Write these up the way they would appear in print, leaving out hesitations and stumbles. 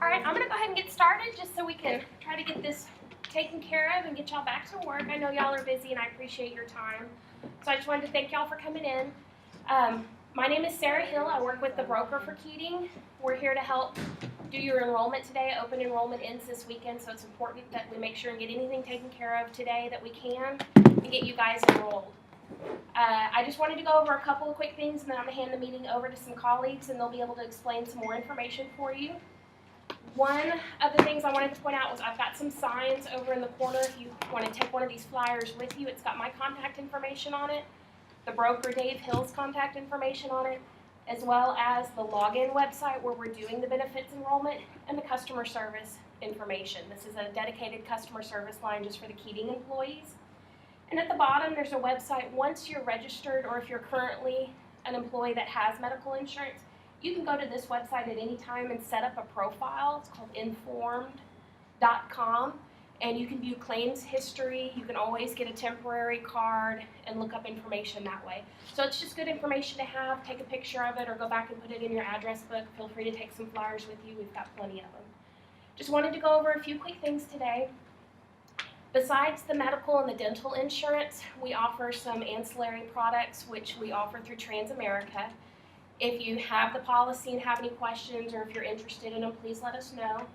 All right, I'm gonna go ahead and get started just so we can try to get this taken care of and get y'all back to work. I know y'all are busy and I appreciate your time. So I just wanted to thank y'all for coming in. My name is Sarah Hill. I work with the broker for Keating. We're here to help do your enrollment today. Open enrollment ends this weekend, so it's important that we make sure and get anything taken care of today that we can and get you guys enrolled. I just wanted to go over a couple of quick things, and then I'm going to hand the meeting over to some colleagues, and they'll be able to explain some more information for you. One of the things I wanted to point out was I've got some signs over in the corner. If you want to take one of these flyers with you, it's got my contact information on it, the broker Dave Hill's contact information on it, as well as the login website where we're doing the benefits enrollment, and the customer service information. This is a dedicated customer service line just for the Keating employees. And at the bottom, there's a website. Once you're registered, or if you're currently an employee that has medical insurance, you can go to this website at any time and set up a profile. It's called informed.com, and you can view claims history. You can always get a temporary card and look up information that way. So it's just good information to have. Take a picture of it or go back and put it in your address book. Feel free to take some flyers with you. We've got plenty of them. Just wanted to go over a few quick things today. Besides the medical and the dental insurance, we offer some ancillary products which we offer through Transamerica. If you have the policy and have any questions, or if you're interested in them, please let us know.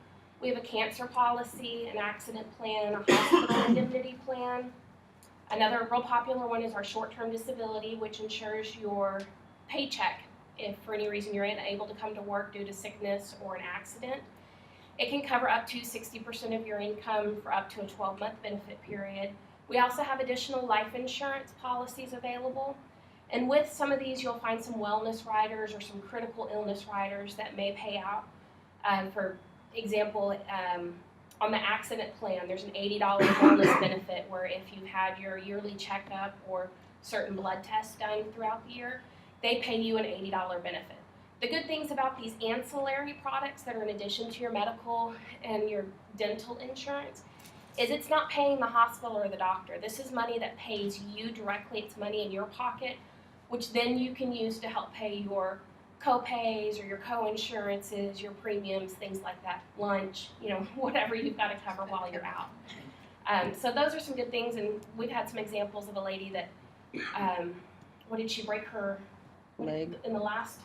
We have a cancer policy, an accident plan, a hospital indemnity plan. Another real popular one is our short-term disability, which ensures your paycheck if for any reason you're unable to come to work due to sickness or an accident. It can cover up to 60% of your income for up to a 12-month benefit period. We also have additional life insurance policies available. And with some of these, you'll find some wellness riders or some critical illness riders that may pay out. For example, on the accident plan, there's an $80 wellness benefit where if you've had your yearly checkup or certain blood tests done throughout the year, they pay you an $80 benefit. The good things about these ancillary products that are in addition to your medical and your dental insurance is it's not paying the hospital or the doctor. This is money that pays you directly. It's money in your pocket, which then you can use to help pay your co-pays or your co-insurances, your premiums, things like that, lunch, whatever you've got to cover while you're out. So those are some good things, and we've had some examples of a lady that, what did she break her leg? In the last?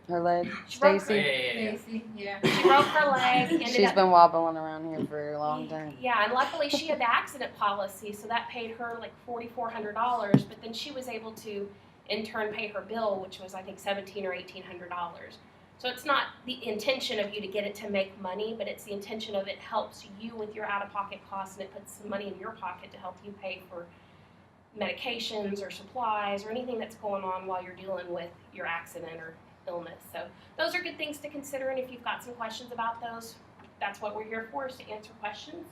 Her leg, Stacy. Yeah. She broke her leg. She's been wobbling around here for a long time. Yeah, and luckily she had the accident policy, so that paid her like $4,400. But then she was able to, in turn, pay her bill, which was I think $1,700 or $1,800. So it's not the intention of you to get it to make money, but it's the intention of it helps you with your out-of-pocket costs, and it puts some money in your pocket to help you pay for medications or supplies or anything that's going on while you're dealing with your accident or illness. So those are good things to consider, and if you've got some questions about those, that's what we're here for, is to answer questions.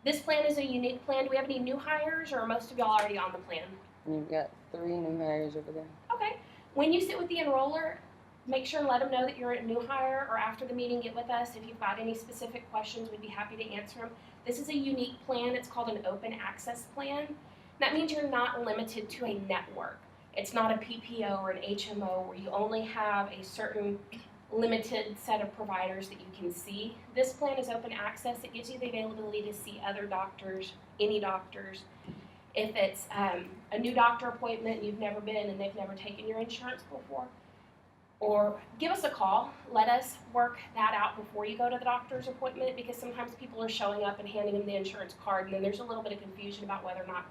This plan is a unique plan. Do we have any new hires, or are most of y'all already on the plan? You've got 3 new hires over there. Okay. When you sit with the enroller, make sure and let them know that you're a new hire, or after the meeting, get with us. If you've got any specific questions, we'd be happy to answer them. This is a unique plan. It's called an open access plan. That means you're not limited to a network. It's not a PPO or an HMO where you only have a certain limited set of providers that you can see. This plan is open access. It gives you the availability to see other doctors, any doctors. If it's a new doctor appointment and you've never been and they've never taken your insurance before, or give us a call. Let us work that out before you go to the doctor's appointment, because sometimes people are showing up and handing them the insurance card, and then there's a little bit of confusion about whether or not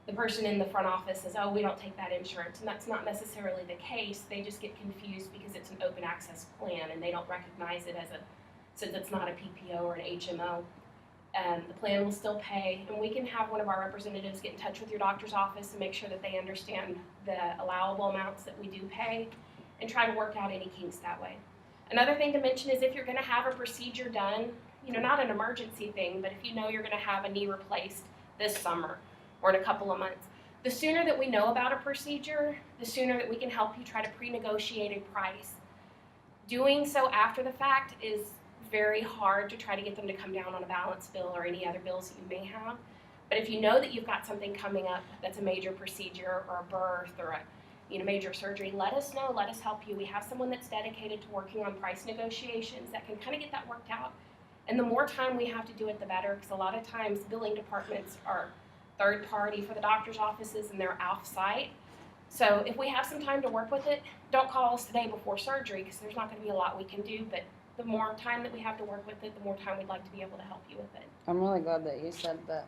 the person in the front office says, oh, we don't take that insurance, and that's not necessarily the case. They just get confused because it's an open access plan and they don't recognize it since it's not a PPO or an HMO. The plan will still pay, and we can have one of our representatives get in touch with your doctor's office and make sure that they understand the allowable amounts that we do pay and try to work out any kinks that way. Another thing to mention is if you're going to have a procedure done, not an emergency thing, but if you know you're going to have a knee replaced this summer or in a couple of months, the sooner that we know about a procedure, the sooner that we can help you try to pre-negotiate a price. Doing so after the fact is very hard to try to get them to come down on a balance bill or any other bills that you may have. But if you know that you've got something coming up that's a major procedure or a birth or major surgery, let us know, let us help you. We have someone that's dedicated to working on price negotiations that can kind of get that worked out. And the more time we have to do it, the better, because a lot of times billing departments are third party for the doctor's offices and they're off-site. So if we have some time to work with it, don't call us today before surgery, because there's not going to be a lot we can do, but the more time that we have to work with it, the more time we'd like to be able to help you with it. I'm really glad that you said that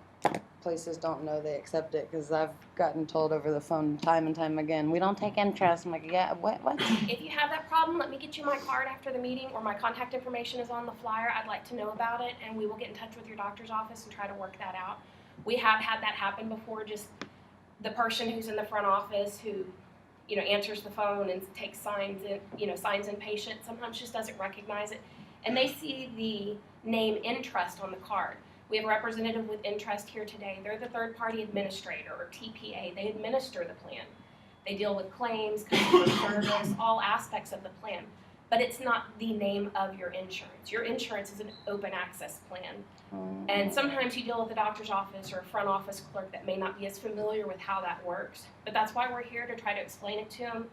places don't know they accept it, because I've gotten told over the phone time and time again, we don't take interest. I'm like, yeah, what? If you have that problem, let me get you my card after the meeting, or my contact information is on the flyer. I'd like to know about it, and we will get in touch with your doctor's office and try to work that out. We have had that happen before, just the person who's in the front office who, answers the phone and takes signs in patient, sometimes just doesn't recognize it, and they see the name Entrust on the card. We have a representative with Entrust here today. They're the third-party administrator, or TPA. They administer the plan. They deal with claims, customer service, all aspects of the plan, but it's not the name of your insurance. Your insurance is an open access plan. And sometimes you deal with a doctor's office or a front office clerk that may not be as familiar with how that works. But that's why we're here, to try to explain it to them,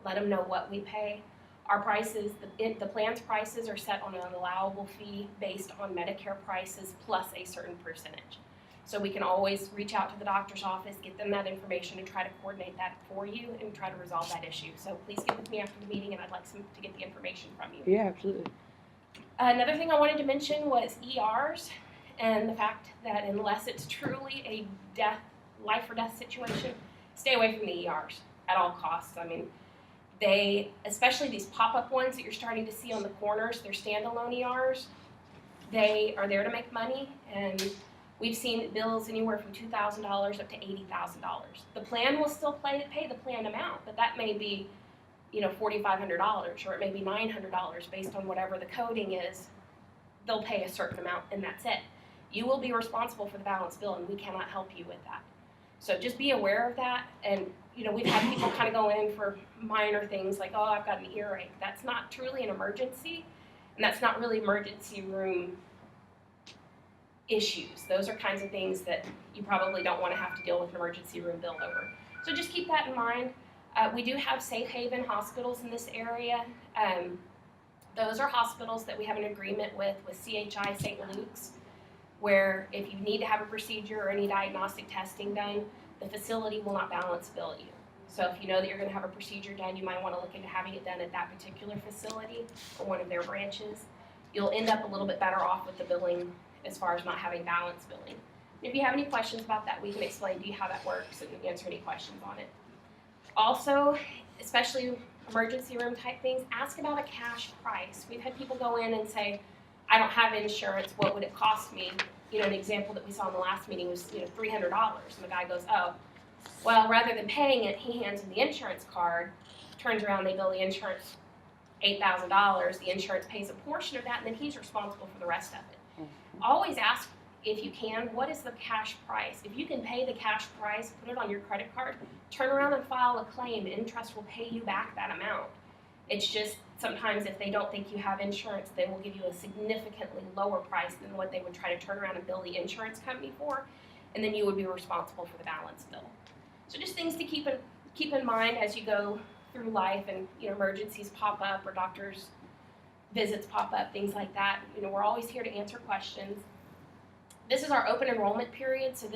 let them know what we pay. Our prices, the plan's prices are set on an allowable fee based on Medicare prices plus a certain percentage. So we can always reach out to the doctor's office, get them that information, and try to coordinate that for you and try to resolve that issue. So please get with me after the meeting, and I'd like to get the information from you. Yeah, absolutely. Another thing I wanted to mention was ERs, and the fact that unless it's truly a life or death situation, stay away from the ERs at all costs. I mean, especially these pop-up ones that you're starting to see on the corners, they're standalone ERs. They are there to make money, and we've seen bills anywhere from $2,000 up to $80,000. The plan will still pay the plan amount, but that may be, $4,500, or it may be $900 based on whatever the coding is. They'll pay a certain amount, and that's it. You will be responsible for the balance bill, and we cannot help you with that. So just be aware of that. And we've had people kind of go in for minor things like, oh, I've got an earache. That's not truly an emergency, and that's not really emergency room issues. Those are kinds of things that you probably don't want to have to deal with an emergency room bill over. So just keep that in mind. We do have safe haven hospitals in this area. Those are hospitals that we have an agreement with CHI St. Luke's, where if you need to have a procedure or any diagnostic testing done, the facility will not balance bill you. So if you know that you're going to have a procedure done, you might want to look into having it done at that particular facility or one of their branches. You'll end up a little bit better off with the billing as far as not having balance billing. If you have any questions about that, we can explain to you how that works and answer any questions on it. Also, especially emergency room type things, ask about a cash price. We've had people go in and say, I don't have insurance, what would it cost me? An example that we saw in the last meeting was, $300. And the guy goes, oh, well, rather than paying it, he hands him the insurance card, turns around, they bill the insurance $8,000. The insurance pays a portion of that, and then he's responsible for the rest of it. Always ask, if you can, what is the cash price? If you can pay the cash price, put it on your credit card, turn around and file a claim. Entrust will pay you back that amount. It's just sometimes if they don't think you have insurance, they will give you a significantly lower price than what they would try to turn around and bill the insurance company for, and then you would be responsible for the balance bill. So just things to keep in mind as you go through life, and emergencies pop up or doctors' visits pop up, things like that. We're always here to answer questions. This is our open enrollment period, so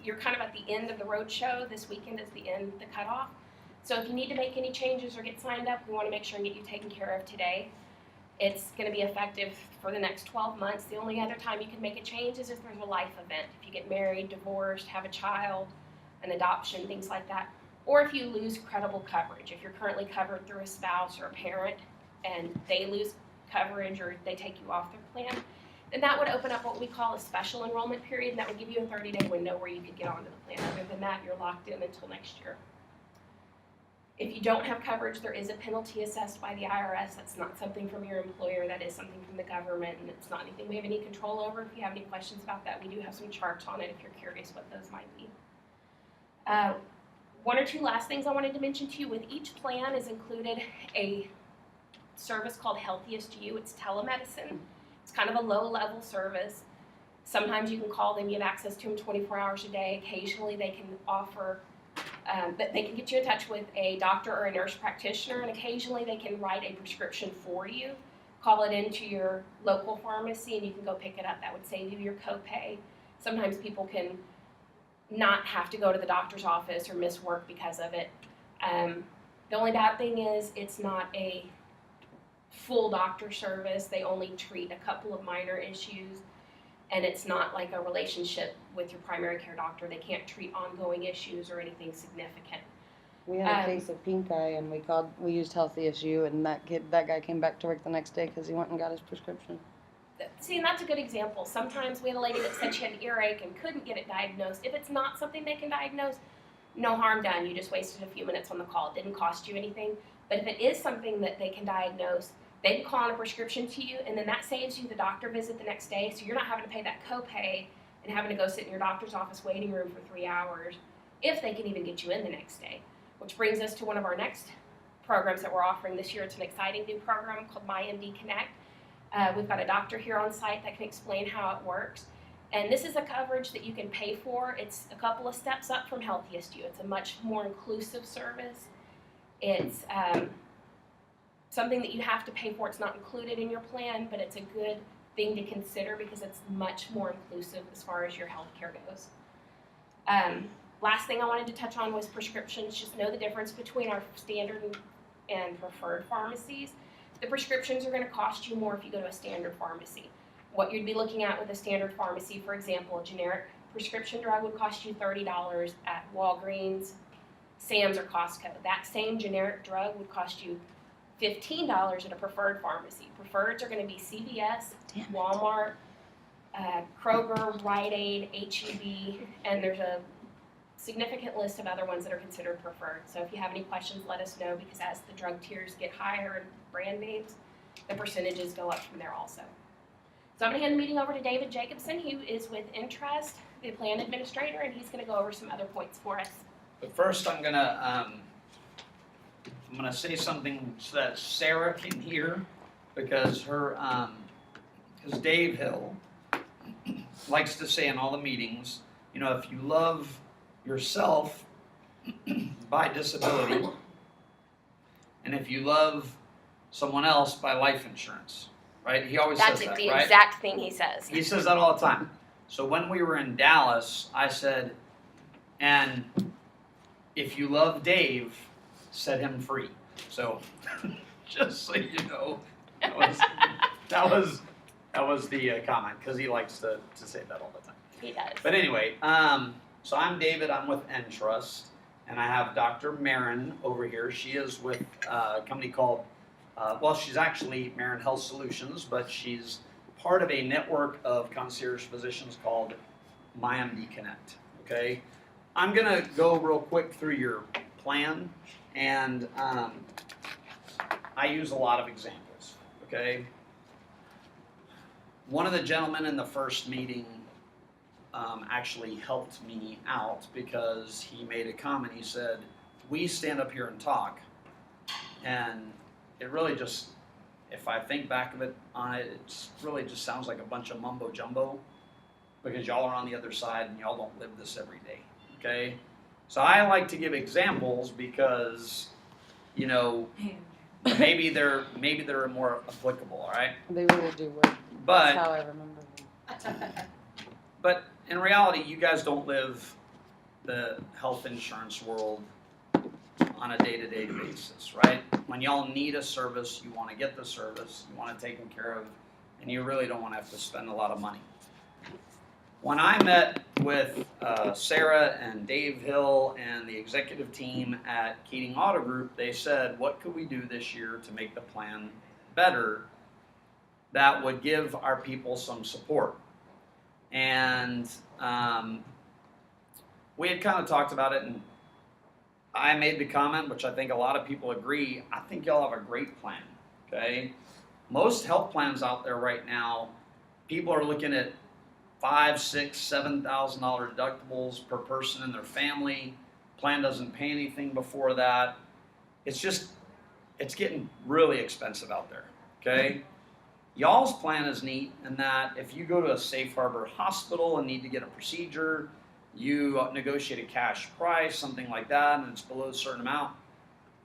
you're kind of at the end of the road show. This weekend is the cutoff. So if you need to make any changes or get signed up, we want to make sure and get you taken care of today. It's going to be effective for the next 12 months. The only other time you can make a change is if there's a life event. If you get married, divorced, have a child, an adoption, things like that. Or if you lose credible coverage. If you're currently covered through a spouse or a parent and they lose coverage or they take you off their plan, then that would open up what we call a special enrollment period, and that would give you a 30-day window where you could get onto the plan. Other than that, you're locked in until next year. If you don't have coverage, there is a penalty assessed by the IRS. That's not something from your employer. That is something from the government, and it's not anything we have any control over. If you have any questions about that, we do have some charts on it if you're curious what those might be. One or two last things I wanted to mention to you. With each plan is included a service called Healthiest You. It's telemedicine. It's kind of a low-level service. Sometimes you can call them. You have access to them 24 hours a day. Occasionally they can offer But they can get you in touch with a doctor or a nurse practitioner, and occasionally they can write a prescription for you. Call it into your local pharmacy, and you can go pick it up. That would save you your copay. Sometimes people can not have to go to the doctor's office or miss work because of it. The only bad thing is it's not a full doctor service. They only treat a couple of minor issues, and it's not like a relationship with your primary care doctor. They can't treat ongoing issues or anything significant. We had a case of pink eye, and we used Healthy Issue, and that guy came back to work the next day because he went and got his prescription. See, and that's a good example. Sometimes we had a lady that said she had an earache and couldn't get it diagnosed. If it's not something they can diagnose, no harm done. You just wasted a few minutes on the call. It didn't cost you anything. But if it is something that they can diagnose, they can call on a prescription to you, and then that saves you the doctor visit the next day, so you're not having to pay that copay and having to go sit in your doctor's office waiting room for 3 hours, if they can even get you in the next day. Which brings us to one of our next programs that we're offering this year. It's an exciting new program called MyMD Connect. We've got a doctor here on site that can explain how it works. And this is a coverage that you can pay for. It's a couple of steps up from Healthiest You. It's a much more inclusive service. It's something that you have to pay for. It's not included in your plan, but it's a good thing to consider because it's much more inclusive as far as your health care goes. Last thing I wanted to touch on was prescriptions. Just know the difference between our standard and preferred pharmacies. The prescriptions are going to cost you more if you go to a standard pharmacy. What you'd be looking at with a standard pharmacy, for example, a generic prescription drug would cost you $30 at Walgreens, Sam's, or Costco. That same generic drug would cost you $15 at a preferred pharmacy. Preferreds are going to be CVS, Walmart, Kroger, Rite Aid, H-E-B, and there's a significant list of other ones that are considered preferred. So if you have any questions, let us know, because as the drug tiers get higher and brand names, the percentages go up from there also. So I'm going to hand the meeting over to David Jacobson, who is with Entrust, the plan administrator, and he's going to go over some other points for us. But first, I'm gonna say something so that Sarah can hear, because because Dave Hill likes to say in all the meetings, you know, if you love yourself by disability, and if you love someone else by life insurance, right? He always says that, right? That's the exact thing he says. He says that all the time. So when we were in Dallas, I said, and if you love Dave, set him free. So just so you know, that was the comment, because he likes to say that all the time. He does. But anyway, so I'm David. I'm with Entrust, and I have Dr. Marin over here. She is with a company called, she's actually Marin Health Solutions, but she's part of a network of concierge physicians called MyMD Connect. Okay, I'm gonna go real quick through your plan, and I use a lot of examples. Okay, one of the gentlemen in the first meeting actually helped me out, because he made a comment. He said, we stand up here and talk, and it really just, if I think back of it on it, it's really just sounds like a bunch of mumbo jumbo, because y'all are on the other side and y'all don't live this every day. Okay, so I like to give examples because, you know, maybe they're more applicable. All right, They really do work. but That's how I remember them. But in reality, you guys don't live the health insurance world on a day-to-day basis, right? When y'all need a service, you want to get the service, you want it taken care of, and you really don't want to have to spend a lot of money. When I met with Sarah and Dave Hill and the executive team at Keating Auto Group, they said, what could we do this year to make the plan better that would give our people some support? And we had kind of talked about it, and I made the comment, which I think a lot of people agree, I think y'all have a great plan, okay? Most health plans out there right now, people are looking at $5,000, $6,000, $7,000 deductibles per person in their family. Plan doesn't pay anything before that. It's getting really expensive out there, okay? Y'all's plan is neat in that if you go to a safe harbor hospital and need to get a procedure, you negotiate a cash price, something like that, and it's below a certain amount,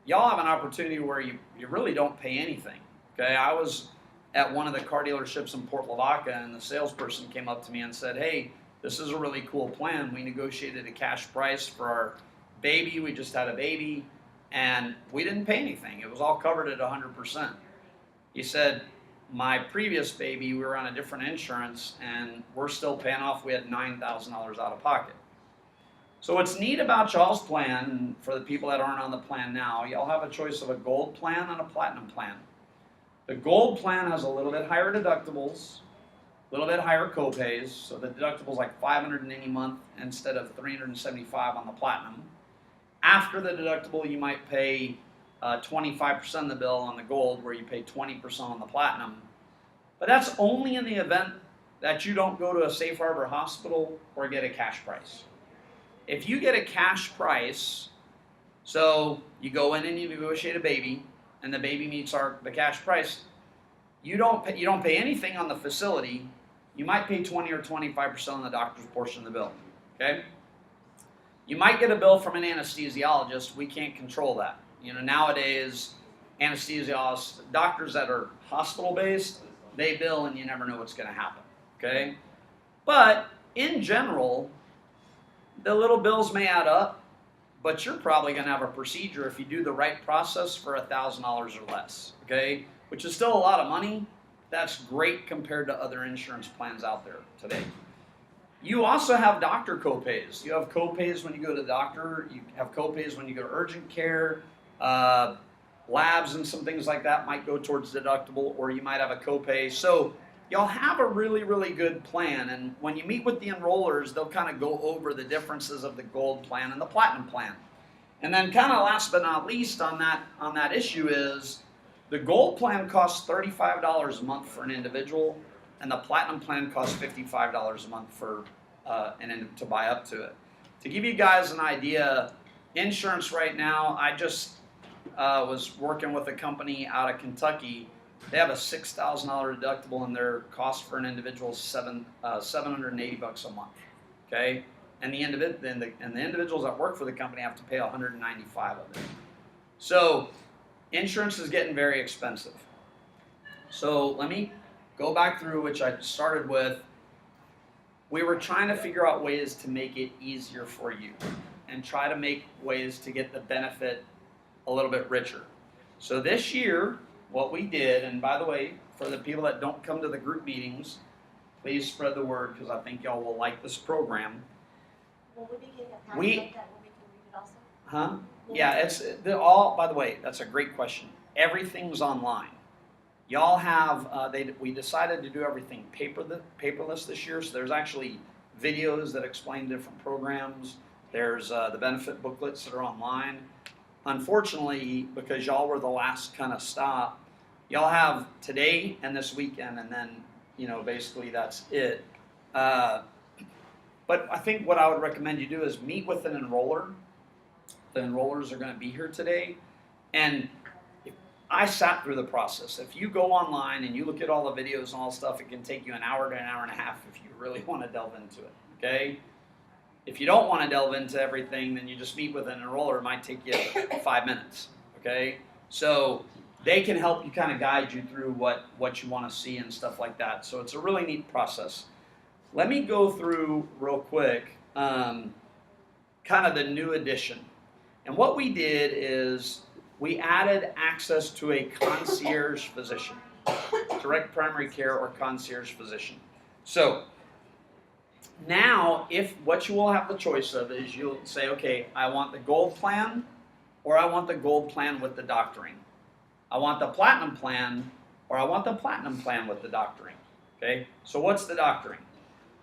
y'all have an opportunity where you really don't pay anything. Okay, I was at one of the car dealerships in Port Lavaca, and the salesperson came up to me and said, hey, this is a really cool plan. We negotiated a cash price for our baby. We just had a baby, and we didn't pay anything. It was all covered at 100%. He said, my previous baby, we were on a different insurance, and we're still paying off. We had $9,000 out of pocket. So what's neat about y'all's plan, for the people that aren't on the plan now, y'all have a choice of a gold plan and a platinum plan. The gold plan has a little bit higher deductibles, a little bit higher copays, so the deductible is like $500 in any month instead of $375 on the platinum. After the deductible, you might pay 25% of the bill on the gold, where you pay 20% on the platinum. But that's only in the event that you don't go to a safe harbor hospital or get a cash price. If you get a cash price, so you go in and you negotiate a baby, and the baby meets the cash price, you don't pay anything on the facility. You might pay 20 or 25% on the doctor's portion of the bill. Okay? You might get a bill from an anesthesiologist. We can't control that. You know, nowadays, anesthesiologists, doctors that are hospital-based, they bill and you never know what's going to happen. Okay? But in general, the little bills may add up, but you're probably going to have a procedure if you do the right process for $1,000 or less, okay? Which is still a lot of money. That's great compared to other insurance plans out there today. You also have doctor copays. You have copays when you go to the doctor. You have copays when you go to urgent care. Labs and some things like that might go towards deductible, or you might have a copay. So y'all have a really, really good plan, and when you meet with the enrollers, they'll kind of go over the differences of the gold plan and the platinum plan. And then kind of last but not least on that issue is the gold plan costs $35 a month for an individual, and the platinum plan costs $55 a month for to buy up to it. To give you guys an idea, insurance right now, I just was working with a company out of Kentucky. They have a $6,000 deductible, and their cost for an individual is $780 a month. Okay, and the individuals that work for the company have to pay $195 of it. So insurance is getting very expensive. So let me go back through, which I started with. We were trying to figure out ways to make it easier for you, and try to make ways to get the benefit a little bit richer. So this year, what we did, and by the way, for the people that don't come to the group meetings, please spread the word, because I think y'all will like this program. Will we be getting a packet like that where we can read it also? Huh? Yeah, they're all, by the way, that's a great question. Everything's online. Y'all have, we decided to do everything paperless this year, so there's actually videos that explain different programs. There's the benefit booklets that are online. Unfortunately, because y'all were the last kind of stop, y'all have today and this weekend, and then, you know, basically that's it. But I think what I would recommend you do is meet with an enroller. The enrollers are going to be here today. And I sat through the process. If you go online and you look at all the videos and all stuff, it can take you an hour to an hour and a half if you really want to delve into it, okay? If you don't want to delve into everything, then you just meet with an enroller. It might take you 5 minutes, okay? So they can help you kind of guide you through what you want to see and stuff like that. So it's a really neat process. Let me go through real quick kind of the new addition. And what we did is we added access to a concierge physician, direct primary care or concierge physician. So now, what you will have the choice of is you'll say, okay, I want the gold plan, or I want the gold plan with the doctoring. I want the platinum plan, or I want the platinum plan with the doctoring. Okay, so what's the doctoring?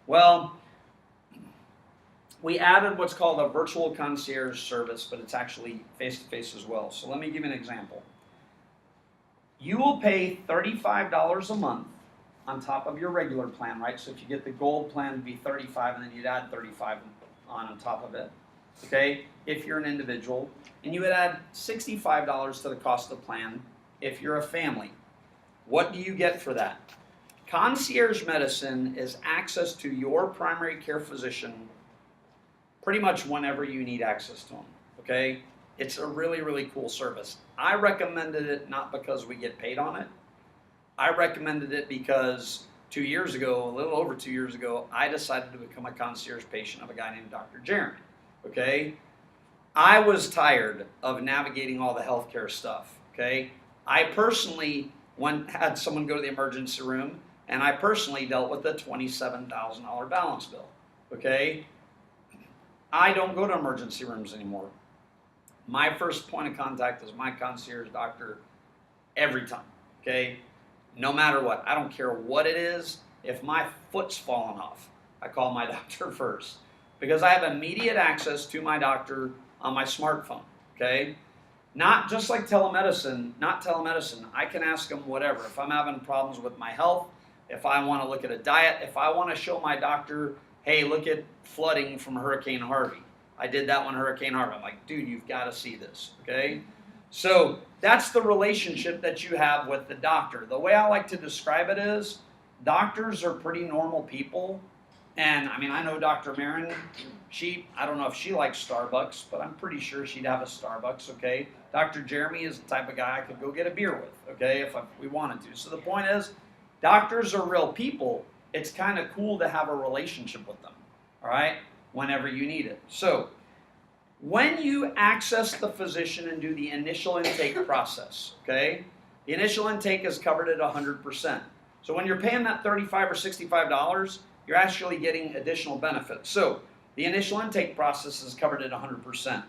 Well, we added what's called a virtual concierge service, but it's actually face-to-face as well. So let me give you an example. You will pay $35 a month on top of your regular plan, right? So if you get the gold plan, it'd be $35, and then you'd add $35 on top of it, okay? If you're an individual, and you would add $65 to the cost of the plan if you're a family. What do you get for that? Concierge medicine is access to your primary care physician pretty much whenever you need access to them, okay? It's a really, really cool service. I recommended it not because we get paid on it. I recommended it because 2 years ago, a little over 2 years ago, I decided to become a concierge patient of a guy named Dr. Jeremy, okay? I was tired of navigating all the healthcare stuff, okay? I personally had someone go to the emergency room, and I personally dealt with a $27,000 balance bill, okay? I don't go to emergency rooms anymore. My first point of contact is my concierge doctor every time, okay? No matter what. I don't care what it is. If my foot's fallen off, I call my doctor first because I have immediate access to my doctor on my smartphone, okay? Not just like telemedicine, not telemedicine. I can ask them whatever. If I'm having problems with my health, if I want to look at a diet, if I want to show my doctor, hey, look at flooding from Hurricane Harvey. I did that one Hurricane Harvey. I'm like, dude, you've got to see this, okay? So that's the relationship that you have with the doctor. The way I like to describe it is doctors are pretty normal people. And I mean, I know Dr. Marin, I don't know if she likes Starbucks, but I'm pretty sure she'd have a Starbucks, okay? Dr. Jeremy is the type of guy I could go get a beer with, okay, if we wanted to. So the point is, doctors are real people. It's kind of cool to have a relationship with them, all right, whenever you need it. So when you access the physician and do the initial intake process, okay, the initial intake is covered at 100%. So when you're paying that $35 or $65, you're actually getting additional benefits. So the initial intake process is covered at 100%.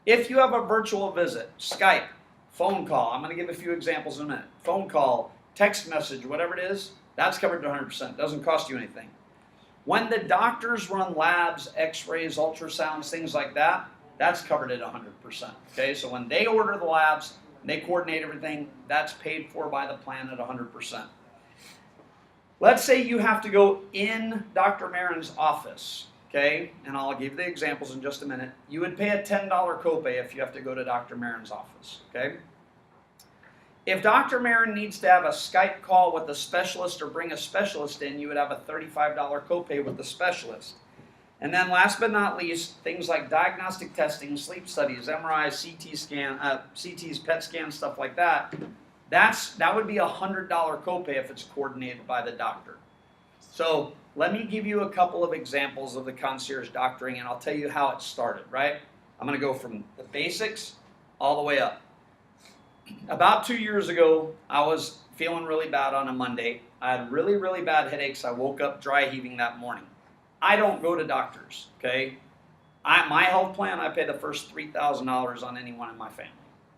If you have a virtual visit, Skype, phone call, I'm going to give a few examples in a minute. Phone call, text message, whatever it is, that's covered at 100%. It doesn't cost you anything. When the doctors run labs, x-rays, ultrasounds, things like that, that's covered at 100%. Okay, so when they order the labs, they coordinate everything, that's paid for by the plan at 100%. Let's say you have to go in Dr. Marin's office, okay, and I'll give you the examples in just a minute. You would pay a $10 copay if you have to go to Dr. Marin's office, okay? If Dr. Marin needs to have a Skype call with a specialist or bring a specialist in, you would have a $35 copay with the specialist. And then last but not least, things like diagnostic testing, sleep studies, MRIs, CT scan, CTs, PET scans, stuff like that, that would be a $100 copay if it's coordinated by the doctor. So let me give you a couple of examples of the concierge doctoring, and I'll tell you how it started, right? I'm going to go from the basics all the way up. About 2 years ago, I was feeling really bad on a Monday. I had really, really bad headaches. I woke up dry heaving that morning. I don't go to doctors, okay? My health plan, I pay the first $3,000 on anyone in my family,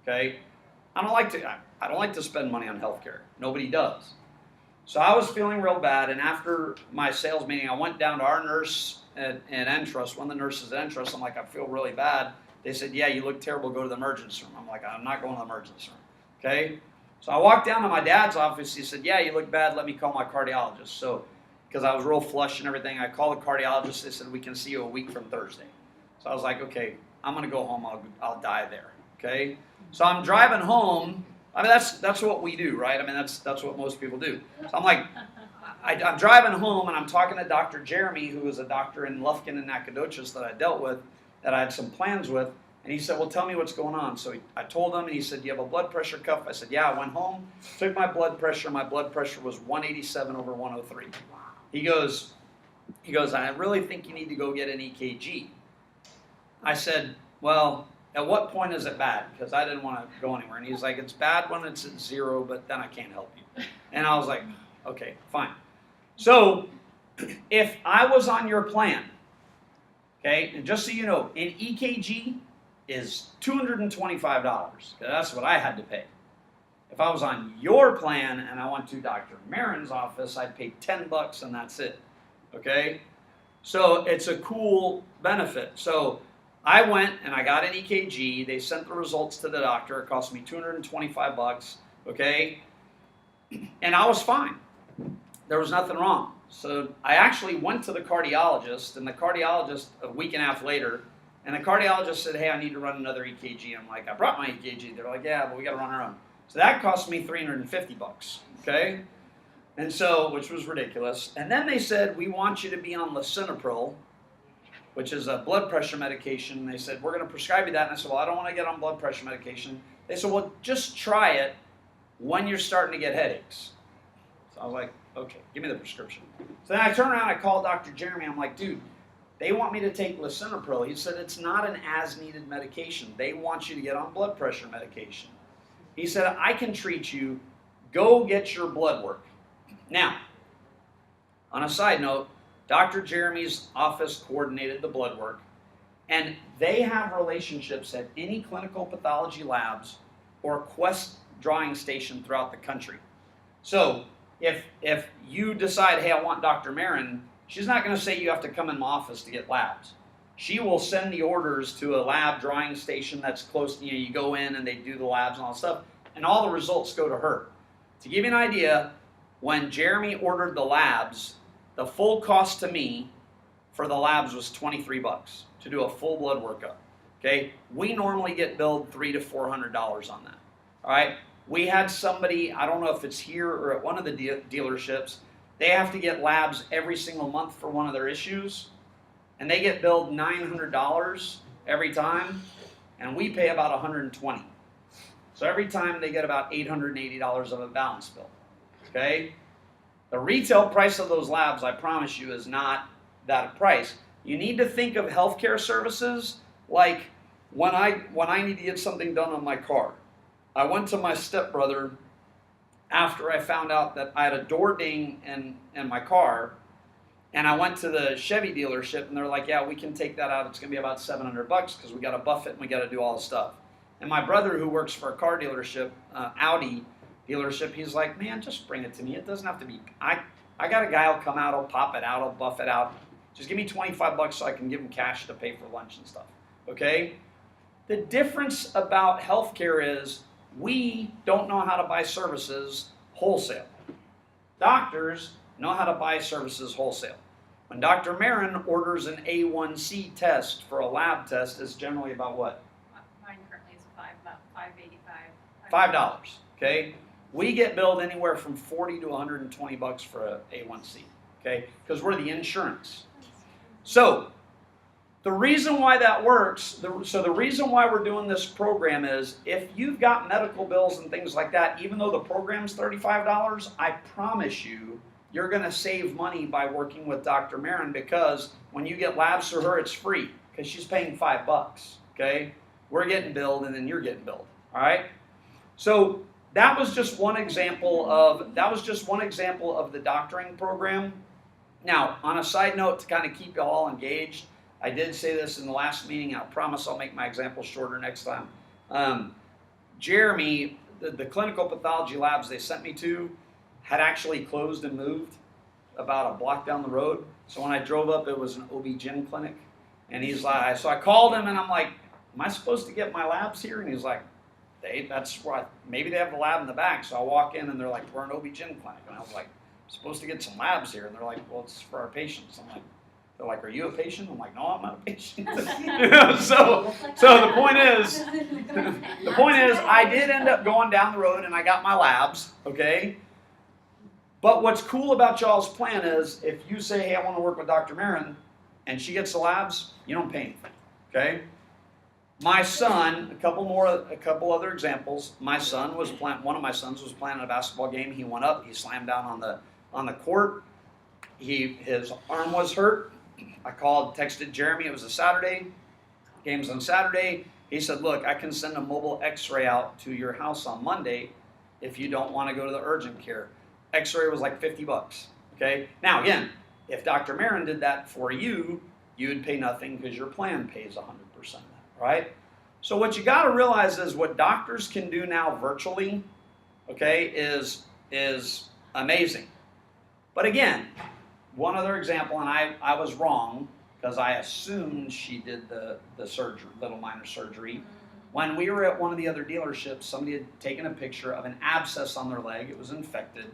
okay? I don't like to spend money on healthcare. Nobody does. So I was feeling real bad, and after my sales meeting, I went down to our nurse at Entrust, one of the nurses at Entrust. I'm like, I feel really bad. They said, yeah, you look terrible, go to the emergency room. I'm like, I'm not going to the emergency room, okay? So I walked down to my dad's office. He said, yeah, you look bad, let me call my cardiologist. So, because I was real flushed and everything, I called the cardiologist. They said, we can see you a week from Thursday. So I was like, okay, I'm going to go home. I'll die there, okay? So I'm driving home. I mean, that's what we do, right? I mean, that's what most people do. So I'm like, I'm driving home, and I'm talking to Dr. Jeremy, who was a doctor in Lufkin and Nacogdoches that I dealt with, that I had some plans with, and he said, well, tell me what's going on. So I told him, and he said, do you have a blood pressure cuff? I said, yeah. I went home, took my blood pressure. My blood pressure was 187 over 103. He goes, I really think you need to go get an EKG. I said, well, at what point is it bad? Because I didn't want to go anywhere. And he's like, it's bad when it's at 0, but then I can't help you. And I was like, okay, fine. So if I was on your plan, okay, and just so you know, an EKG is $225. That's what I had to pay. If I was on your plan and I went to Dr. Marin's office, I'd pay $10 and that's it, okay? So it's a cool benefit. So I went and I got an EKG. They sent the results to the doctor. It cost me $225, okay? And I was fine. There was nothing wrong. So I actually went to the cardiologist, and the cardiologist a week and a half later, and the cardiologist said, hey, I need to run another EKG. I'm like, I brought my EKG. They're like, yeah, but we got to run our own. So that cost me $350, okay? And so, which was ridiculous. And then they said, we want you to be on lisinopril which is a blood pressure medication. And they said, we're going to prescribe you that. And I said, well, I don't want to get on blood pressure medication. They said, well, just try it when you're starting to get headaches. So I was like, okay, give me the prescription. So then I turned around, I called Dr. Jeremy. I'm like, dude, they want me to take lisinopril. He said, it's not an as-needed medication. They want you to get on blood pressure medication. He said, I can treat you. Go get your blood work. Now, on a side note, Dr. Jeremy's office coordinated the blood work, and they have relationships at any clinical pathology labs or Quest drawing station throughout the country. So if you decide, hey, I want Dr. Marin, she's not going to say you have to come in my office to get labs. She will send the orders to a lab drawing station that's close to you. You go in and they do the labs and all that stuff, and all the results go to her. To give you an idea, when Jeremy ordered the labs, the full cost to me for the labs was $23 to do a full blood workup. Okay, we normally get billed $300 to $400 on that. All right, we had somebody, I don't know if it's here or at one of the dealerships, they have to get labs every single month for one of their issues, and they get billed $900 every time, and we pay about $120. So every time they get about $880 of a balance bill. Okay, the retail price of those labs, I promise you, is not that price. You need to think of healthcare services like when I need to get something done on my car. I went to my stepbrother after I found out that I had a door ding in my car, and I went to the Chevy dealership, and they're like, yeah, we can take that out. It's going to be about $700 because we got to buff it and we got to do all the stuff. And my brother, who works for a car dealership, Audi dealership, he's like, man, just bring it to me. It doesn't have to be. I got a guy who'll come out, I'll pop it out, I'll buff it out. Just give me $25 so I can give him cash to pay for lunch and stuff. Okay? The difference about healthcare is we don't know how to buy services wholesale. Doctors know how to buy services wholesale. When Dr. Marin orders an A1C test for a lab test, it's generally about what? Mine currently is about $5.85. $5. Okay? We get billed anywhere from $40 to $120 for a A1C. Okay? Because we're the insurance. So, the reason why that works, the reason why we're doing this program is if you've got medical bills and things like that, even though the program's $35, I promise you, you're going to save money by working with Dr. Marin, because when you get labs through her, it's free because she's paying $5. Okay? We're getting billed and then you're getting billed. All right? So, that was just one example of the doctoring program. Now, on a side note, to kind of keep you all engaged, I did say this in the last meeting, and I promise I'll make my example shorter next time. Jeremy, the clinical pathology labs they sent me to had actually closed and moved about a block down the road. So when I drove up, it was an OB-GYN clinic. And he's like, so I called him and I'm like, am I supposed to get my labs here? And he's like, that's where maybe they have the lab in the back. So I walk in and they're like, we're an OB-GYN clinic. And I was like, I'm supposed to get some labs here. And they're like, well, it's for our patients. I'm like, they're like, are you a patient? I'm like, no, I'm not a patient. So the point is, I did end up going down the road and I got my labs, okay? But what's cool about y'all's plan is if you say, hey, I want to work with Dr. Marin, and she gets the labs, you don't pay anything, okay? My son, a couple other examples. One of my sons was playing a basketball game. He went up, he slammed down on the court. His arm was hurt. I texted Jeremy. It was a Saturday. Game's on Saturday. He said, look, I can send a mobile x-ray out to your house on Monday if you don't want to go to the urgent care. X-ray was like $50. Okay. Now again, if Dr. Marin did that for you, you would pay nothing because your plan pays 100% of that, right? So what you got to realize is what doctors can do now virtually, okay, is amazing. But again, one other example, and I was wrong because I assumed she did the surgery, little minor surgery. When we were at one of the other dealerships, somebody had taken a picture of an abscess on their leg. It was infected.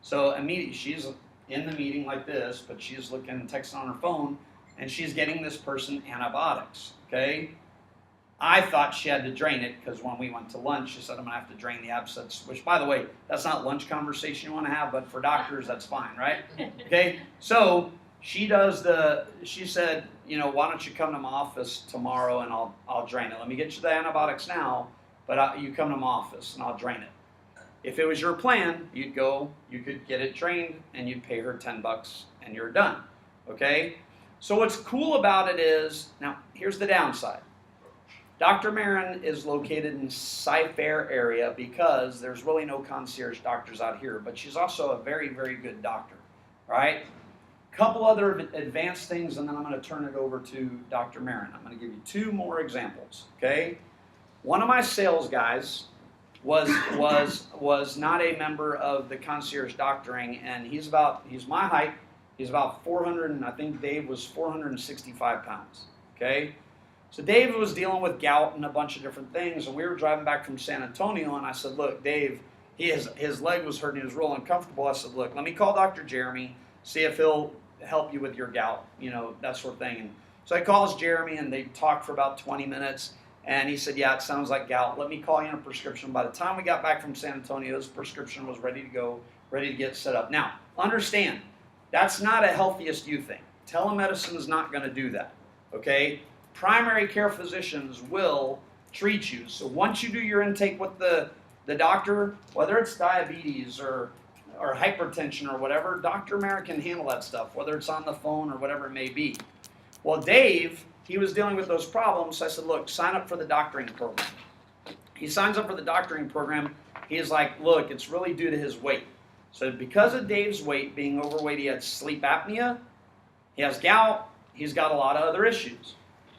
So immediately, she's in the meeting like this, but she's looking, texting on her phone, and she's getting this person antibiotics, okay? I thought she had to drain it because when we went to lunch, she said, I'm going to have to drain the abscess, which, by the way, that's not lunch conversation you want to have, but for doctors, that's fine, right? Okay, so She said, why don't you come to my office tomorrow and I'll drain it. Let me get you the antibiotics now, but you come to my office and I'll drain it. If it was your plan, you could get it drained and you'd pay her $10 and you're done. Okay? So what's cool about it is, now here's the downside. Dr. Marin is located in Cy-Fair area because there's really no concierge doctors out here, but she's also a very, very good doctor, right? Couple other advanced things, and then I'm going to turn it over to Dr. Marin. I'm going to give you 2 more examples, okay? One of my sales guys was not a member of the concierge doctoring, and he's my height. He's about 400, and I think Dave was 465 pounds, okay? So Dave was dealing with gout and a bunch of different things, and we were driving back from San Antonio, and I said, look, Dave, his leg was hurting, he was real uncomfortable. I said, look, let me call Dr. Jeremy, see if he'll help you with your gout, that sort of thing. And so I calls Jeremy, and they talked for about 20 minutes, and he said, yeah, it sounds like gout. Let me call you on a prescription. By the time we got back from San Antonio, his prescription was ready to go, ready to get set up. Now, understand, that's not a healthiest you thing. Telemedicine is not going to do that, okay? Primary care physicians will treat you. So once you do your intake with the doctor, whether it's diabetes or hypertension or whatever, Dr. Marin can handle that stuff, whether it's on the phone or whatever it may be. Well, Dave, he was dealing with those problems, so I said, look, sign up for the doctoring program. He signs up for the doctoring program. He's like, look, it's really due to his weight. So because of Dave's weight, being overweight, he had sleep apnea, he has gout, he's got a lot of other issues.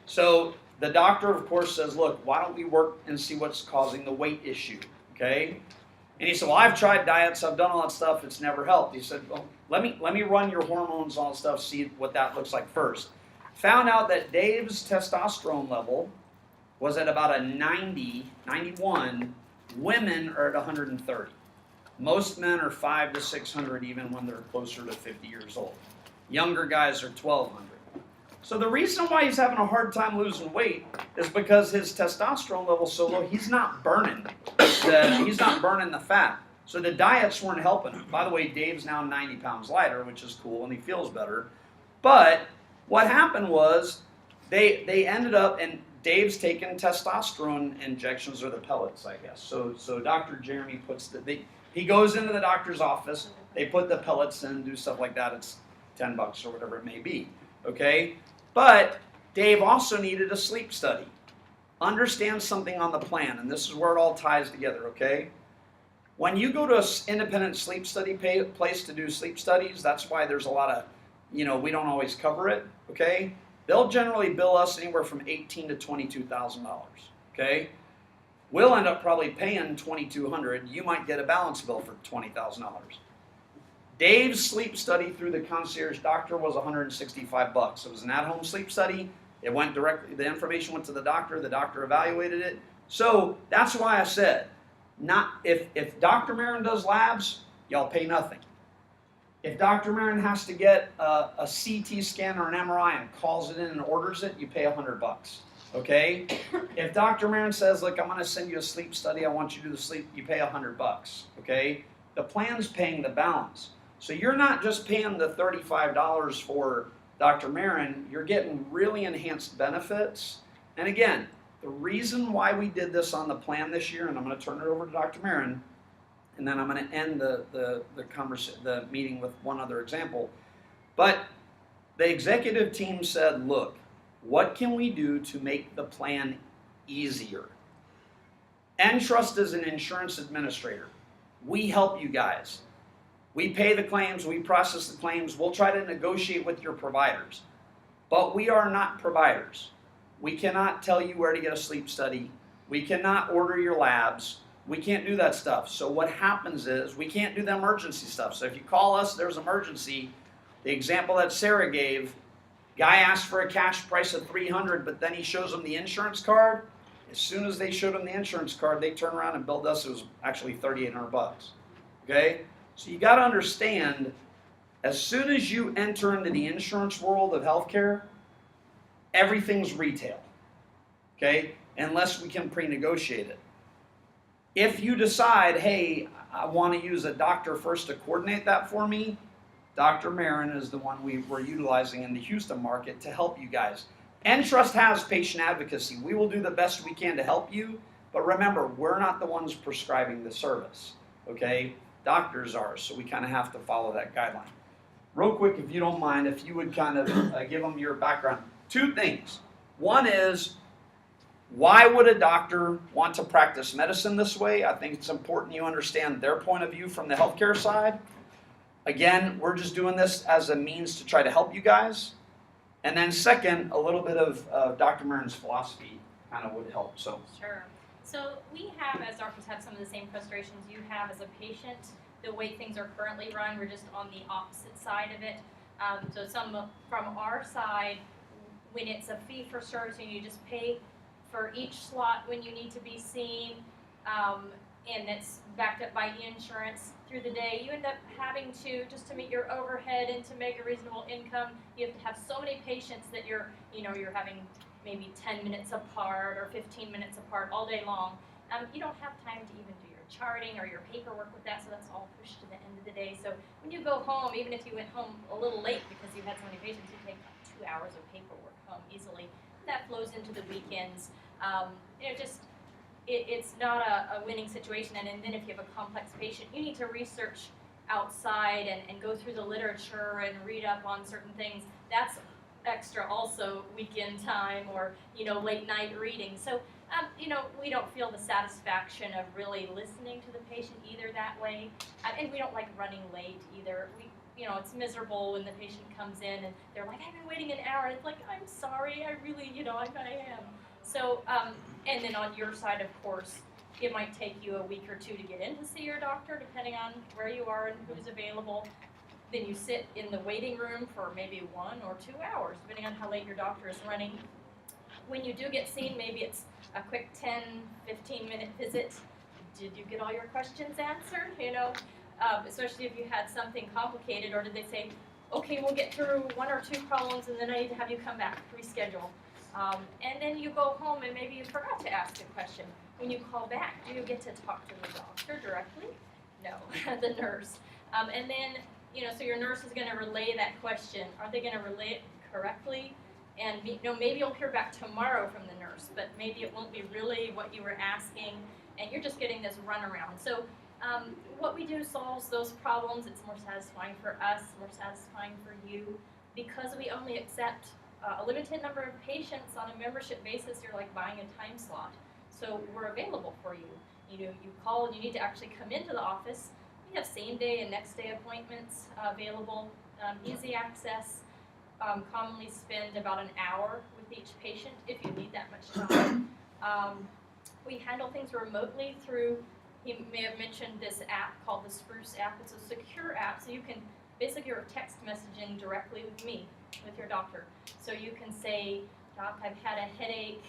So the doctor, of course, says, look, why don't we work and see what's causing the weight issue, okay? And he said, well, I've tried diets, I've done all that stuff, it's never helped. He said, well, let me run your hormones, all that stuff, see what that looks like first. Found out that Dave's testosterone level was at about a 90, 91. Women are at 130. Most men are 500 to 600 even when they're closer to 50 years old. Younger guys are 1,200. So the reason why he's having a hard time losing weight is because his testosterone level's so low, he's not burning the fat. So the diets weren't helping him. By the way, Dave's now 90 pounds lighter, which is cool, and he feels better. But what happened was they ended up, and Dave's taking testosterone injections, or the pellets, I guess. So Dr. Jeremy he goes into the doctor's office, they put the pellets in, do stuff like that. It's $10 or whatever it may be, okay? But Dave also needed a sleep study. Understand something on the plan, and this is where it all ties together, okay? When you go to an independent sleep study place to do sleep studies, that's why there's a lot of, we don't always cover it, okay? They'll generally bill us anywhere from $18,000 to $22,000, okay? We'll end up probably paying $2,200. You might get a balance bill for $20,000. Dave's sleep study through the concierge doctor was $165. It was an at-home sleep study. It went directly, the information went to the doctor evaluated it. So that's why I said, if Dr. Marin does labs, y'all pay nothing. If Dr. Marin has to get a CT scan or an MRI and calls it in and orders it, you pay $100. Okay? If Dr. Marin says, look, I'm going to send you a sleep study, I want you to do the sleep, you pay $100. Okay? The plan's paying the balance. So you're not just paying the $35 for Dr. Marin, you're getting really enhanced benefits. And again, the reason why we did this on the plan this year, and I'm going to turn it over to Dr. Marin, and then I'm going to end the meeting with one other example. But the executive team said, look, what can we do to make the plan easier? Entrust is an insurance administrator. We help you guys. We pay the claims, we process the claims, we'll try to negotiate with your providers. But we are not providers. We cannot tell you where to get a sleep study. We cannot order your labs. We can't do that stuff. So what happens is we can't do the emergency stuff. So if you call us, there's emergency. The example that Sarah gave, guy asked for a cash price of $300, but then he shows them the insurance card. As soon as they showed him the insurance card, they turned around and billed us. It was actually $3,800. Okay? So you got to understand, as soon as you enter into the insurance world of healthcare, everything's retail. Okay? Unless we can pre-negotiate it. If you decide, hey, I want to use a doctor first to coordinate that for me, Dr. Marin is the one we're utilizing in the Houston market to help you guys. Entrust has patient advocacy. We will do the best we can to help you, but remember, we're not the ones prescribing the service, okay? Doctors are, so we kind of have to follow that guideline. Real quick, if you don't mind, if you would kind of give them your background. 2 things. One is, why would a doctor want to practice medicine this way? I think it's important you understand their point of view from the healthcare side. Again, we're just doing this as a means to try to help you guys. And then second, a little bit of Dr. Marin's philosophy kind of would help. So Sure. So we have, as doctors, have some of the same frustrations you have as a patient. The way things are currently run, we're just on the opposite side of it. So from our side, when it's a fee for service and you just pay for each slot when you need to be seen, and it's backed up by insurance through the day, you end up having to, just to meet your overhead and to make a reasonable income, you have to have so many patients that you're having maybe 10 minutes apart or 15 minutes apart all day long. You don't have time to even do your charting or your paperwork with that, so that's all pushed to the end of the day. So when you go home, even if you went home a little late because you had so many patients, you take like 2 hours of paperwork home easily. That flows into the weekends. It's not a winning situation. And then if you have a complex patient, you need to research outside and go through the literature and read up on certain things. That's extra also weekend time or late night reading. So we don't feel the satisfaction of really listening to the patient either that way, and we don't like running late either. It's miserable when the patient comes in and they're like, I've been waiting an hour. It's like, I'm sorry, I really, I am. So, and then on your side, of course, it might take you a week or 2 to get in to see your doctor, depending on where you are and who's available. Then you sit in the waiting room for maybe 1 or 2 hours, depending on how late your doctor is running. When you do get seen, maybe it's a quick 10, 15-minute visit. Did you get all your questions answered? Especially if you had something complicated, or did they say, okay, we'll get through 1 or 2 problems and then I need to have you come back, reschedule. And then you go home and maybe you forgot to ask a question. When you call back, do you get to talk to the doctor directly? No, the nurse. And then, so your nurse is going to relay that question. Are they going to relay it correctly? And maybe you'll hear back tomorrow from the nurse, but maybe it won't be really what you were asking, and you're just getting this runaround. So what we do solves those problems. It's more satisfying for us, more satisfying for you, because we only accept a limited number of patients on a membership basis. You're like buying a time slot. So we're available for you. You call and you need to actually come into the office. We have same day and next day appointments available, easy access. Commonly spend about an hour with each patient if you need that much time. We handle things remotely through, he may have mentioned this app called the Spruce app. It's a secure app, so you can basically you're text messaging directly with me, with your doctor. So you can say, Doc, I've had a headache,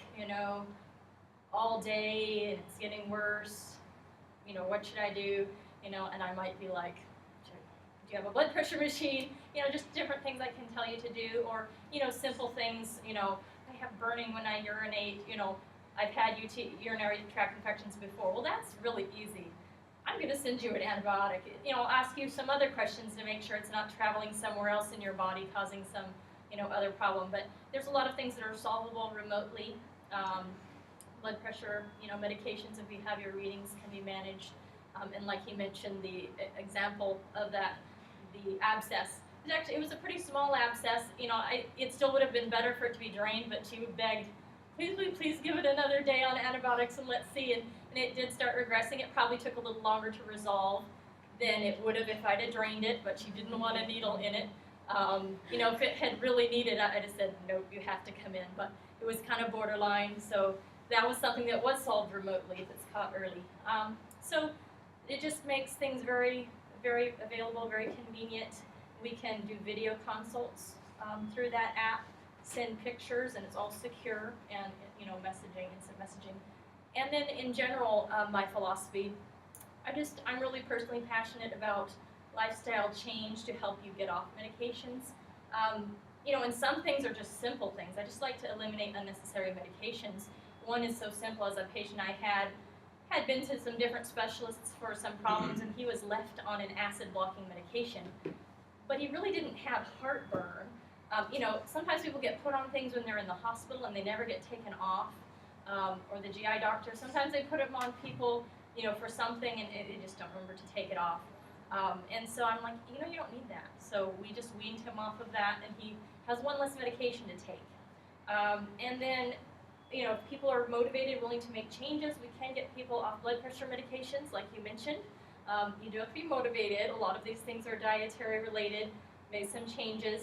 all day and it's getting worse. What should I do? And I might be like, do you have a blood pressure machine? Just different things I can tell you to do, or, simple things, I have burning when I urinate, I've had urinary tract infections before. Well, that's really easy. I'm going to send you an antibiotic. I'll ask you some other questions to make sure it's not traveling somewhere else in your body, causing some, other problem. But there's a lot of things that are solvable remotely. Blood pressure, medications, if you have your readings, can be managed. And like he mentioned, the example of that, the abscess. It was a pretty small abscess. It still would have been better for it to be drained, but she begged, please give it another day on antibiotics and let's see. And it did start regressing. It probably took a little longer to resolve than it would have if I'd have drained it, but she didn't want a needle in it. If it had really needed, I just said, nope, you have to come in. But it was kind of borderline, so that was something that was solved remotely if it's caught early. So it just makes things very, very available, very convenient. We can do video consults through that app, send pictures, and it's all secure, and messaging, instant messaging. And then in general, my philosophy, I'm really personally passionate about lifestyle change to help you get off medications. And some things are just simple things. I just like to eliminate unnecessary medications. One is so simple as a patient I had been to some different specialists for some problems, and he was left on an acid blocking medication. but he really didn't have heartburn. Sometimes people get put on things when they're in the hospital and they never get taken off, or the GI doctor. Sometimes they put them on people, for something and they just don't remember to take it off. And so I'm like, you don't need that. So we just weaned him off of that, and he has one less medication to take. And then, if people are motivated, willing to make changes, we can get people off blood pressure medications, like you mentioned. You do have to be motivated. A lot of these things are dietary related. Made some changes.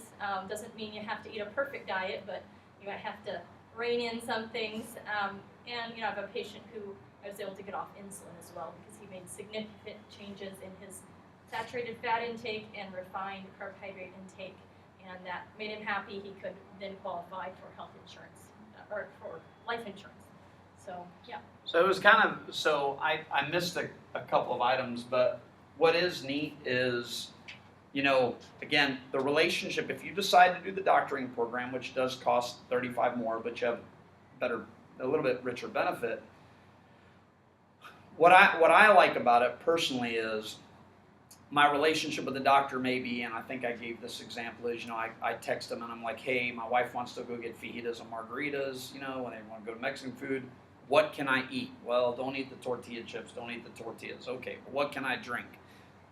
Doesn't mean you have to eat a perfect diet, but you might have to rein in some things. And I have a patient who I was able to get off insulin as well because he made significant changes in his saturated fat intake and refined carbohydrate intake, and that made him happy. He could then qualify for health insurance or for life insurance. So yeah. So it was I missed a couple of items, but what is neat is, again, the relationship, if you decide to do the doctoring program, which does cost $35 more, but you have a little bit richer benefit. What I like about it personally is my relationship with the doctor maybe, and I think I gave this example, is, I text them and I'm like, hey, my wife wants to go get fajitas and margaritas, when they want to go to Mexican food. What can I eat? Well, don't eat the tortilla chips. Don't eat the tortillas. Okay, but what can I drink?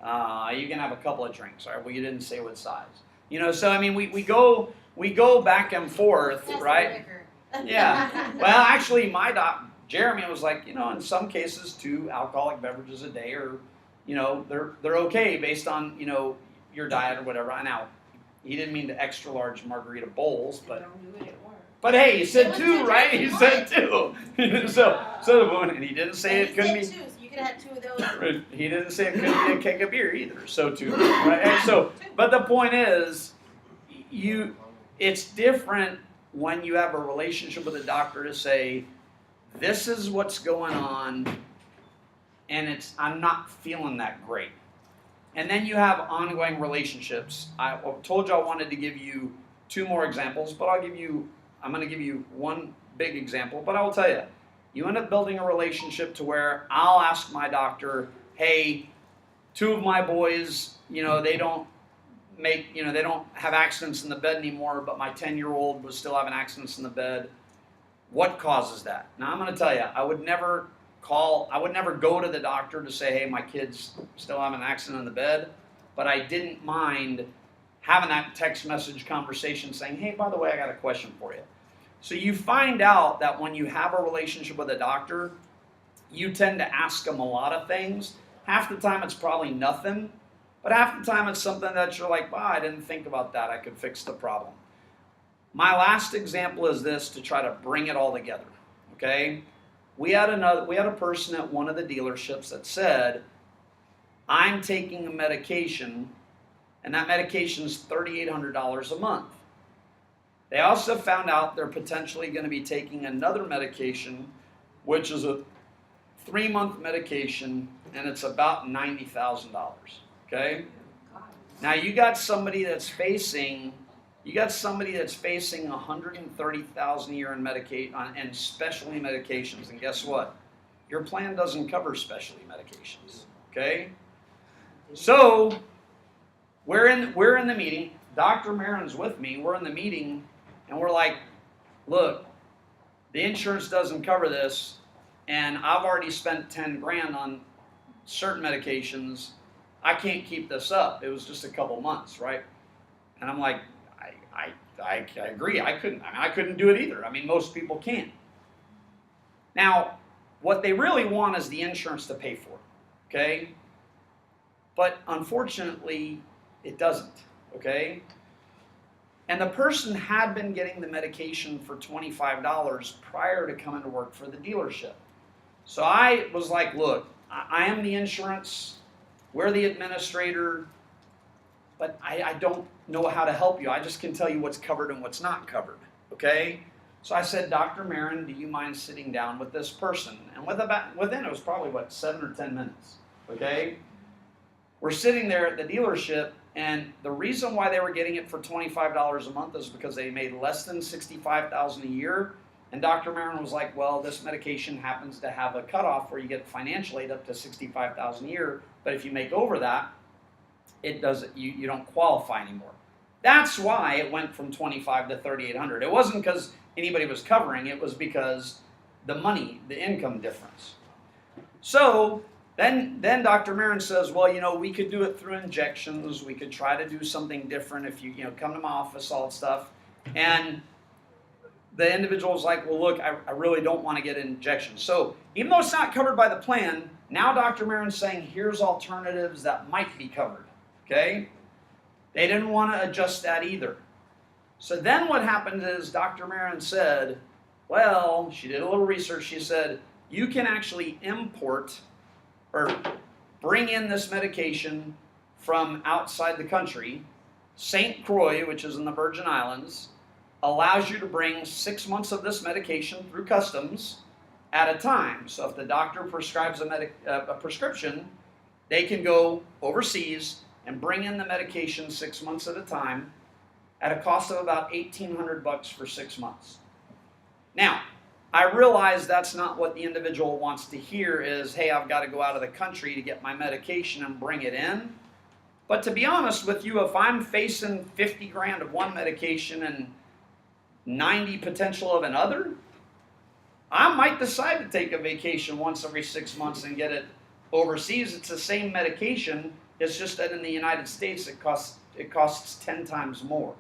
You can have a couple of drinks. All right, well, you didn't say what size. So I mean, we go back and forth, right? Yeah. Well, actually, Jeremy was like, in some cases, 2 alcoholic beverages a day are, they're okay based on, your diet or whatever. Now, he didn't mean the extra large margarita bowls, but. Don't do it at work. But hey, he said 2, right? He said 2. so the one, and he didn't say it couldn't be. He said 2, so you could have had 2 of those. He didn't say it couldn't be a keg of beer either. So 2, right? And so, but the point is, it's different when you have a relationship with a doctor to say, this is what's going on, and I'm not feeling that great. And then you have ongoing relationships. I told you I wanted to give you 2 more examples, but I'm going to give you one big example, but I will tell you, you end up building a relationship to where I'll ask my doctor, hey, 2 of my boys, they don't have accidents in the bed anymore, but my 10-year-old was still having accidents in the bed. What causes that? Now, I'm going to tell you, I would never go to the doctor to say, hey, my kid's still having an accident in the bed, but I didn't mind having that text message conversation saying, hey, by the way, I got a question for you. So you find out that when you have a relationship with a doctor, you tend to ask them a lot of things. Half the time it's probably nothing, but half the time it's something that you're like, I didn't think about that. I could fix the problem. My last example is this to try to bring it all together, okay? We had a person at one of the dealerships that said, I'm taking a medication, and that medication is $3,800 a month. They also found out they're potentially going to be taking another medication, which is a 3-month medication, and it's about $90,000. Okay? Now you got somebody that's facing $130,000 a year in and specialty medications, and guess what? Your plan doesn't cover specialty medications. Okay? So we're in the meeting. Dr. Marin's with me. We're in the meeting, and we're like, look, the insurance doesn't cover this, and I've already spent $10,000 on certain medications. I can't keep this up. It was just a couple months, right? And I'm like, I agree. I couldn't do it either. I mean, most people can't. Now, what they really want is the insurance to pay for it, okay? But unfortunately, it doesn't, okay? And the person had been getting the medication for $25 prior to coming to work for the dealership. So I was like, look, I am the insurance, we're the administrator, but I don't know how to help you. I just can tell you what's covered and what's not covered, okay? So I said, Dr. Marin, do you mind sitting down with this person? And within it was probably, 7 or 10 minutes, okay? We're sitting there at the dealership, and the reason why they were getting it for $25 a month is because they made less than $65,000 a year. And Dr. Marin was like, well, this medication happens to have a cutoff where you get financial aid up to $65,000 a year, but if you make over that, it doesn't, you don't qualify anymore. That's why it went from 25 to 3,800. It wasn't because anybody was covering, it was because the money, the income difference. So then Dr. Marin says, well, we could do it through injections. We could try to do something different if you come to my office, all that stuff. And the individual's like, well, look, I really don't want to get an injection. So even though it's not covered by the plan, now Dr. Marin's saying, here's alternatives that might be covered, okay? They didn't want to adjust that either. So then what happened is Dr. Marin said, well, she did a little research. She said, you can actually import or bring in this medication from outside the country. St. Croix, which is in the Virgin Islands, allows you to bring 6 months of this medication through customs at a time. So if the doctor prescribes a prescription, they can go overseas and bring in the medication 6 months at a time at a cost of about $1,800 for 6 months. Now, I realize that's not what the individual wants to hear is, hey, I've got to go out of the country to get my medication and bring it in. But to be honest with you, if I'm facing 50 grand of one medication and 90 potential of another, I might decide to take a vacation once every 6 months and get it overseas. It's the same medication. It's just that in the United States it costs 10 times more.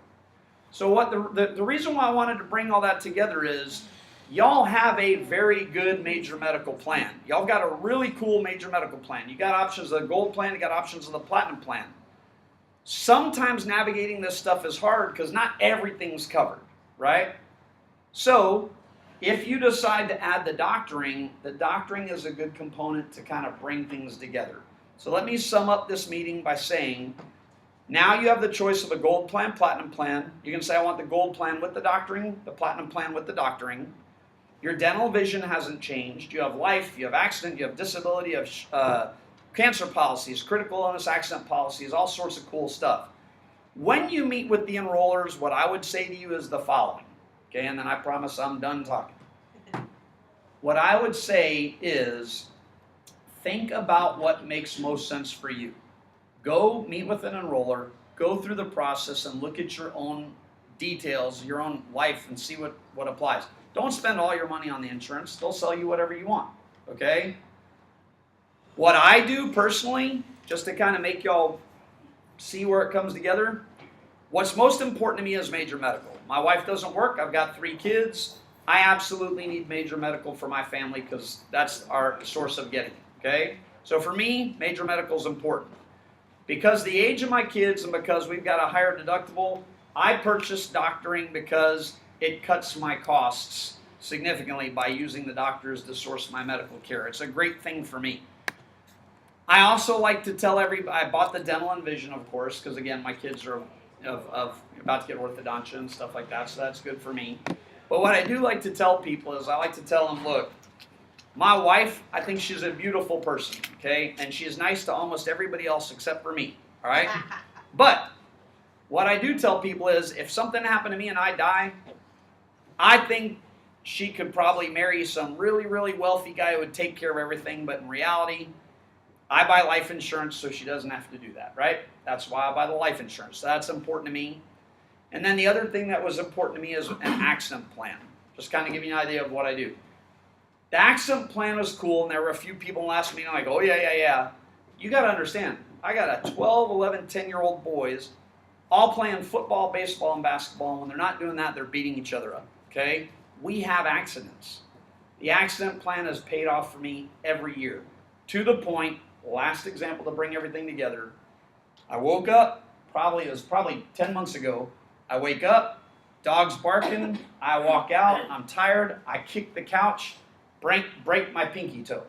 So what the reason why I wanted to bring all that together is y'all have a very good major medical plan. Y'all got a really cool major medical plan. You got options of the gold plan, you got options of the platinum plan. Sometimes navigating this stuff is hard because not everything's covered, right? So if you decide to add the doctoring is a good component to kind of bring things together. So let me sum up this meeting by saying, now you have the choice of a gold plan, platinum plan. You can say, I want the gold plan with the doctoring, the platinum plan with the doctoring. Your dental vision hasn't changed. You have life, you have accident, you have disability, you have cancer policies, critical illness accident policies, all sorts of cool stuff. When you meet with the enrollers, what I would say to you is the following. Okay, and then I promise I'm done talking. What I would say is, think about what makes most sense for you. Go meet with an enroller, go through the process and look at your own details, your own life, and see what applies. Don't spend all your money on the insurance. They'll sell you whatever you want, okay? What I do personally, just to kind of make y'all see where it comes together, what's most important to me is major medical. My wife doesn't work. I've got 3 kids. I absolutely need major medical for my family because that's our source of getting it, okay? So for me, major medical is important. Because the age of my kids and because we've got a higher deductible, I purchased doctoring because it cuts my costs significantly by using the doctors to source my medical care. It's a great thing for me. I also like to tell everybody, I bought the dental and vision, of course, because again, my kids are about to get orthodontia and stuff like that, so that's good for me. But what I do like to tell people is I like to tell them, look, my wife, I think she's a beautiful person, okay? And she's nice to almost everybody else except for me, all right? But what I do tell people is if something happened to me and I die, I think she could probably marry some really, really wealthy guy who would take care of everything. But in reality, I buy life insurance so she doesn't have to do that, right? That's why I buy the life insurance. So that's important to me. And then the other thing that was important to me is an accident plan. Just kind of give you an idea of what I do. The accident plan was cool, and there were a few people in the last meeting like, oh, yeah. You got to understand, I got a 12, 11, 10-year-old boys all playing football, baseball, and basketball, and when they're not doing that, they're beating each other up, okay? We have accidents. The accident plan has paid off for me every year. To the point, last example to bring everything together, I woke up, it was probably 10 months ago, I wake up, dog's barking, I walk out, I'm tired, I kick the couch, break my pinky toe.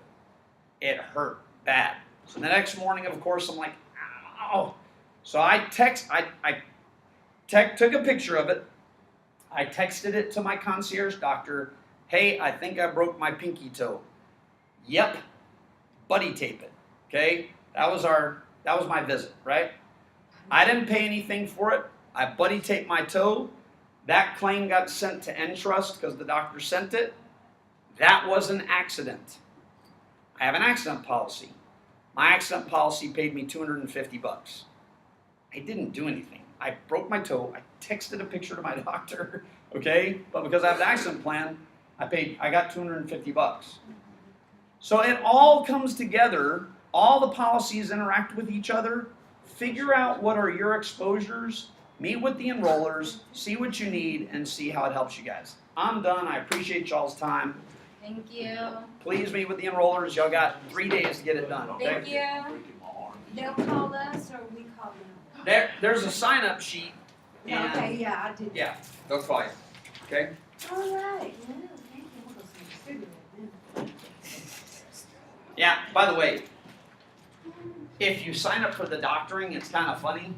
It hurt bad. So the next morning, of course, I'm like, ow. So I took a picture of it. I texted it to my concierge doctor. Hey, I think I broke my pinky toe. Yep, buddy tape it. Okay, that was my visit, right? I didn't pay anything for it. I buddy taped my toe. That claim got sent to Entrust because the doctor sent it. That was an accident. I have an accident policy. My accident policy paid me $250. I didn't do anything. I broke my toe. I texted a picture to my doctor, okay? But because I have an accident plan, I got $250. So it all comes together. All the policies interact with each other. Figure out what are your exposures. Meet with the enrollers. See what you need and see how it helps you guys. I'm done. I appreciate y'all's time. Thank you. Please meet with the enrollers. Y'all got 3 days to get it done, okay? Thank you. They'll call us or we call them? There's a sign-up sheet. And Okay, yeah, I did. yeah, they'll call you. Okay? All right. Yeah, thank you. We'll go smoke a cigarette. Yeah, by the way, if you sign up for the doctoring, it's kind of funny.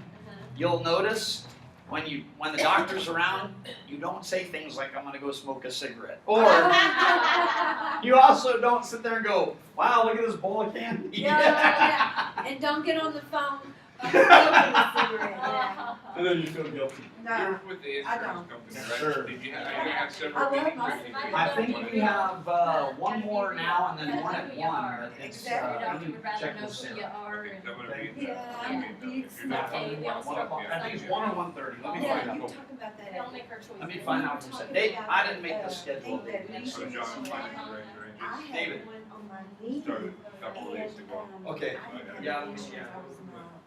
You'll notice when the doctor's around, you don't say things like, I'm gonna go smoke a cigarette. Or you also don't sit there and go, wow, look at this bowl of candy. Yeah. And don't get on the phone smoking a cigarette. Yeah. And then you feel guilty. No. You're with the I insurance don't. company, right? Sure. Did you have several I love meetings? my or did you- cigarette. I think we have one more now and then one at 1, but it's, Exactly. we need to check with Sarah. Is that what it is? Yeah, I mean, you if you're not- Okay, they all start One- At least 1 or 1:30, let me Yeah, find you out. talk about that. They'll make our choice. Let me find out from Sarah. I didn't make the schedule. So John, I'm finding the right I ranges. David. had one on my knee. Started a couple of days ago. Okay. I didn't have Yeah. insurance.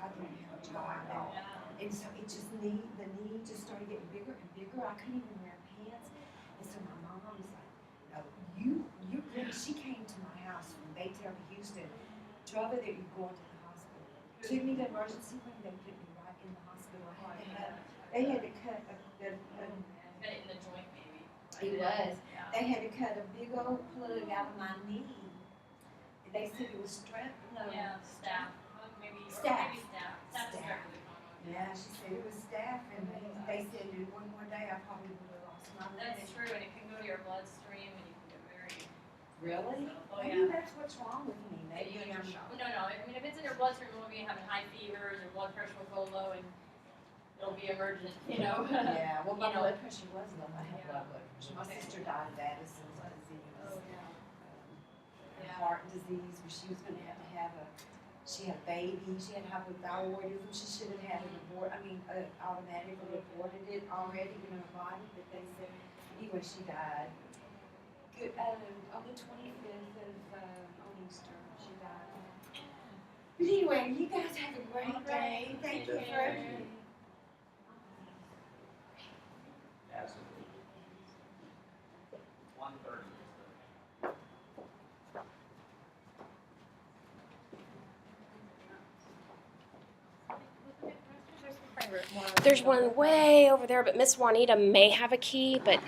I didn't have a job. And so it just the knee just started getting bigger and bigger. I couldn't even wear pants. And so my mom was like, no, you're good. She came to my house from Baytown to Houston. Drove her there, you're going to the hospital. Took me to the emergency room, they put me right in the hospital. They had to cut Got it in the joint, maybe. it was. Yeah. They had to cut a big old plug out of my knee. They said it was strep. No. Yeah, staff. Maybe. Or Staff. maybe staff. Staff is Staff. really common. Yeah, she said it was staph, and they said that one more day I probably would have lost my leg. That's true, and it can go to your bloodstream, and you can get very. Really? Oh, Maybe yeah. that's what's wrong with me. Maybe Maybe I'm. No. I mean, if it's in your bloodstream, you'll be having high fevers, your blood pressure will go low, and it'll be emergent, you know? Yeah, well, my You know. blood pressure was low. I had Yeah. low blood pressure. My Okay. sister died of Addison's disease. Oh, yeah. Yeah. Heart disease, where she was going to have she had a baby, she had hypothyroidism, she should have had an automatically aborted it already in her body, but they said, anyway, she died. Good, on the 25th of, on Easter, she died. But anyway, you guys have a great day. Thank you for everything. Absolutely. 1:30. There's one way over there, but Miss Juanita may have a key, but